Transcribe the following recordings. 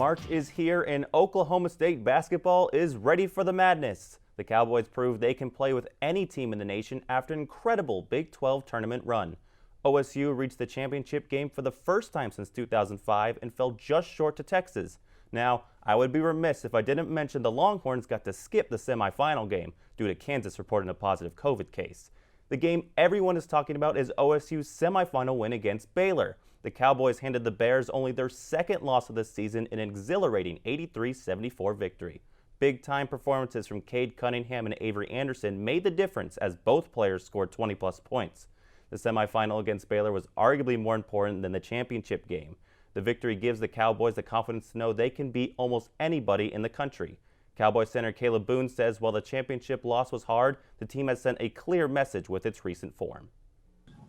March is here and Oklahoma State basketball is ready for the madness. The Cowboys proved they can play with any team in the nation after an incredible Big 12 tournament run. OSU reached the championship game for the first time since 2005 and fell just short to Texas. Now, I would be remiss if I didn't mention the Longhorns got to skip the semifinal game due to Kansas reporting a positive COVID case. The game everyone is talking about is OSU's semifinal win against Baylor. The Cowboys handed the Bears only their second loss of the season in an exhilarating 83-74 victory. Big-time performances from Cade Cunningham and Avery Anderson made the difference as both players scored 20-plus points. The semifinal against Baylor was arguably more important than the championship game. The victory gives the Cowboys the confidence to know they can beat almost anybody in the country. Cowboys center Caleb Boone says while the championship loss was hard, the team has sent a clear message with its recent form.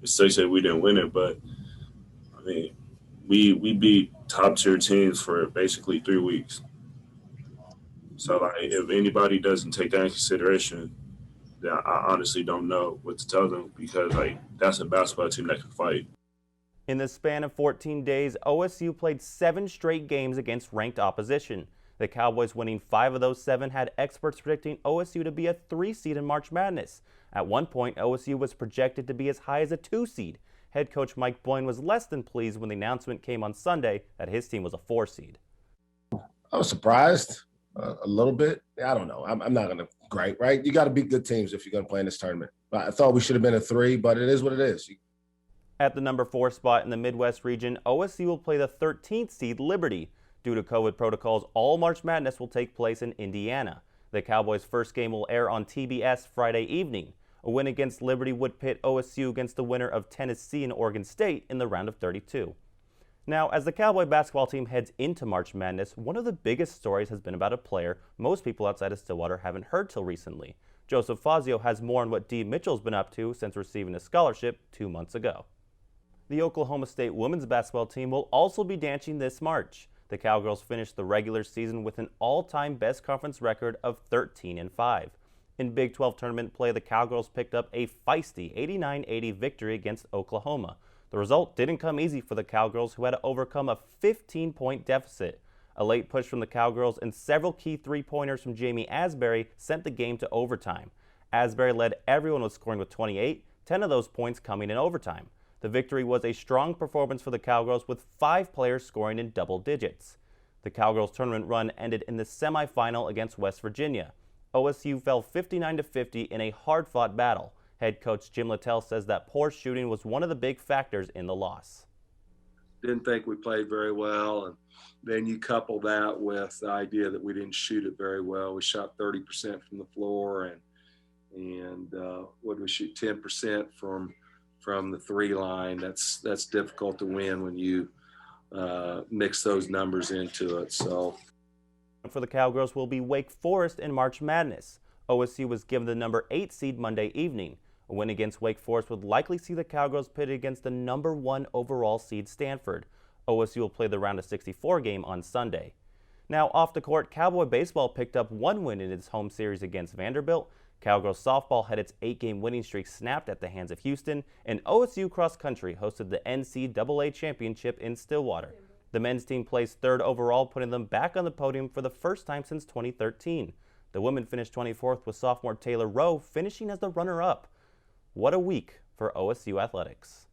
It sucks that we didn't win it, but I mean, we beat top-tier teams for basically 3 weeks. So, like, if anybody doesn't take that in consideration, then I honestly don't know what to tell them because, like, that's a basketball team that can fight. In the span of 14 days, OSU played 7 straight games against ranked opposition. The Cowboys winning 5 of those 7 had experts predicting OSU to be a 3 seed in March Madness. At one point, OSU was projected to be as high as a 2 seed. Head coach Mike Boyne was less than pleased when the announcement came on Sunday that his team was a 4 seed. I was surprised a little bit. I don't know. I'm not going to gripe, right? You got to beat good teams if you're going to play in this tournament. I thought we should have been a 3, but it is what it is. At the number 4 spot in the Midwest region, OSU will play the 13th seed Liberty. Due to COVID protocols, all March Madness will take place in Indiana. The Cowboys' first game will air on TBS Friday evening. A win against Liberty would pit OSU against the winner of Tennessee and Oregon State in the round of 32. Now, as the Cowboy basketball team heads into March Madness, one of the biggest stories has been about a player most people outside of Stillwater haven't heard till recently. Joseph Fazio has more on what Dee Mitchell's been up to since receiving a scholarship 2 months ago. The Oklahoma State women's basketball team will also be dancing this March. The Cowgirls finished the regular season with an all-time best conference record of 13-5. In Big 12 tournament play, the Cowgirls picked up a feisty 89-80 victory against Oklahoma. The result didn't come easy for the Cowgirls, who had to overcome a 15-point deficit. A late push from the Cowgirls and several key three-pointers from Jamie Asbury sent the game to overtime. Asbury led everyone with scoring with 28, 10 of those points coming in overtime. The victory was a strong performance for the Cowgirls with 5 players scoring in double digits. The Cowgirls' tournament run ended in the semifinal against West Virginia. OSU fell 59-50 in a hard-fought battle. Head coach Jim Littell says that poor shooting was one of the big factors in the loss. Didn't think we played very well, and then you couple that with the idea that we didn't shoot it very well. We shot 30% from the floor, and what did we shoot? 10% from the 3 line. That's difficult to win when you mix those numbers into it. So. For the Cowgirls will be Wake Forest in March Madness. OSU was given the number 8 seed Monday evening. A win against Wake Forest would likely see the Cowgirls pitted against the number 1 overall seed Stanford. OSU will play the round of 64 game on Sunday. Now off the court, Cowboy baseball picked up 1 win in its home series against Vanderbilt. Cowgirls softball had its 8-game winning streak snapped at the hands of Houston, and OSU cross country hosted the NCAA championship in Stillwater. The men's team placed 3rd overall, putting them back on the podium for the first time since 2013. The women finished 24th with sophomore Taylor Rowe finishing as the runner-up. What a week for OSU athletics.